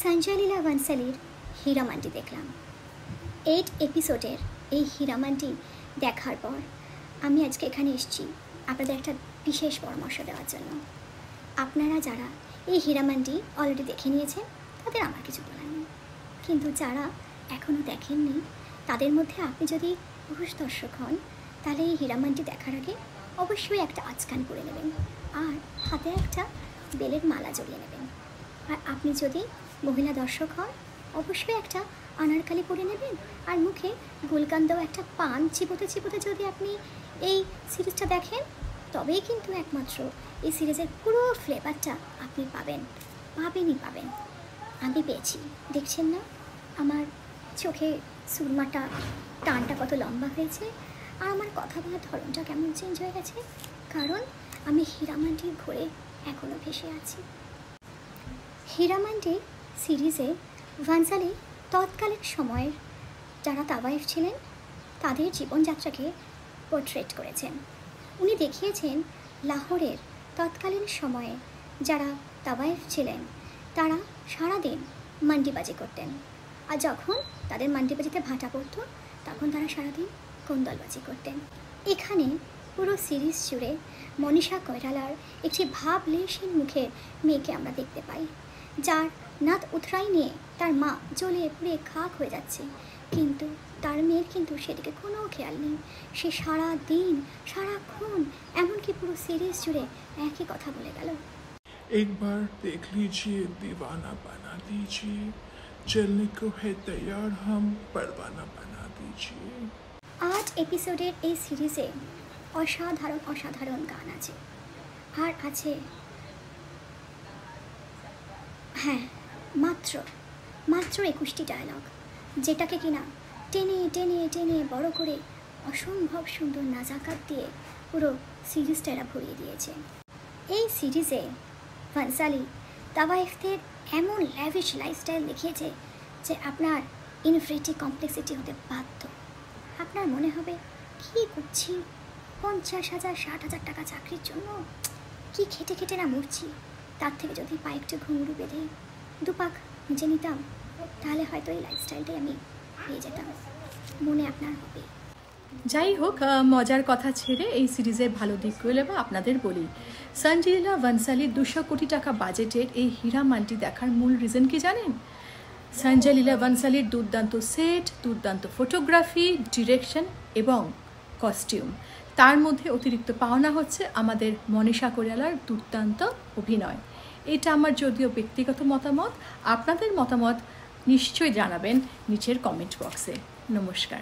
সঞ্জয় লীলা বনসালির হীরামান্ডি দেখলাম। 8 এপিসোডের এই হীরামান্ডি দেখার পর আমি আজকে এখানে এসেছি আপনাদের একটা বিশেষ পরামর্শ দেওয়ার জন্য। আপনারা যারা এই হীরামান্ডি অলরেডি দেখে নিয়েছেন তাদের আমার কিছু বলার নেই, কিন্তু যারা এখনও দেখেননি তাদের মধ্যে আপনি যদি পুরুষ দর্শক হন তাহলে এই হীরামান্ডি দেখার আগে অবশ্যই একটা আচকান করে নেবেন আর হাতে একটা বেলের মালা জড়িয়ে নেবেন। আর আপনি যদি মহিলা দর্শক হন অবশ্যই একটা আনারকালি পরে নেবেন আর মুখে গুলকান্দাও একটা পান চিবোতে চিবোতে যদি আপনি এই সিরিজটা দেখেন তবেই কিন্তু একমাত্র এই সিরিজের পুরো ফ্লেভারটা আপনি পাবেন। আমি পেয়েছি, দেখছেন না আমার চোখে সুরমাটা টানটা কত লম্বা হয়েছে আর আমার কথা বলার ধরনটা কেমন চেঞ্জ হয়ে গেছে, কারণ আমি হীরামান্ডির ঘোরে এখনও ভেসে আছি। হীরামান্ডি সিরিজে ভানসালি তৎকালীন সময়ের যারা তাওয়াইফ ছিলেন তাদের জীবনযাত্রাকে পোর্ট্রেট করেছেন। উনি দেখিয়েছেন লাহোরের তৎকালীন সময়ে যারা তাওয়াইফ ছিলেন তারা সারাদিন মান্ডিবাজি করতেন, আর যখন তাদের মান্ডিবাজিতে ভাটা পড়তো তখন তারা সারাদিন কোন্দলবাজি করতেন। এখানে পুরো সিরিজ জুড়ে মনীষা কৈরালার একটি ভাবলেশহীন মুখের মেয়েকে আমরা দেখতে পাই, যার নাত উথরাই নিয়ে তার মা জ্বলে পুড়ে খাক হয়ে যাচ্ছে, কিন্তু তার মেয়ের কিন্তু সেদিকে কোনো খেয়াল নেই। সে সারাদিন সারাক্ষণ এমনকি পুরো সিরিজ জুড়ে একই কথা বলে গেল। एक बार देख लीजिए, दीवाना बना दीजिए, चलने को है तैयार, हम परवाना बना दीजिए। 8 এপিসোডের এই সিরিজে অসাধারণ গান আছে, আর আছে মাত্র 21টি ডায়লগ, যেটাকে কিনা টেনে টেনে টেনে বড় করে অসম্ভব সুন্দর নাজাকাত দিয়ে পুরো সিরিজটা এরা ভরিয়ে দিয়েছে। এই সিরিজে ভানসালি তাওয়াইফদের এমন ল্যাভিশ লাইফস্টাইল দেখিয়েছে যে আপনার ইনফিনিটি কমপ্লেক্সিটি হতে বাধ্য। আপনার মনে হবে কী করছি, 50,000 60,000 টাকা চাকরির জন্য কি খেটে খেটে না মরছি, তার থেকে যদি পায়ে একটু ঘুঙরু বেঁধে দুপাক নিচে নিতাম তাহলে হয়তো এই লাইফস্টাইলটাই আমি পেয়ে যেতাম, মনে আপনার হবে। যাই হোক, মজার কথা ছেড়ে এই সিরিজের ভালো দিকগুলো আপনাদের বলি। সঞ্জয় লীলা বনসালির 200 কোটি টাকা বাজেটের এই হীরামান্ডি দেখার মূল রিজন কি জানেন? সঞ্জয় লীলা বনসালির দুর্দান্ত সেট, দুর্দান্ত ফটোগ্রাফি, ডিরেকশন এবং কস্টিউম, তার মধ্যে অতিরিক্ত পাওনা হচ্ছে আমাদের মনীষা কৈরালার দুর্দান্ত অভিনয়। এটা আমার যদিও ব্যক্তিগত মতামত, আপনাদের মতামত নিশ্চয়ই জানাবেন নিচের কমেন্ট বক্সে। নমস্কার।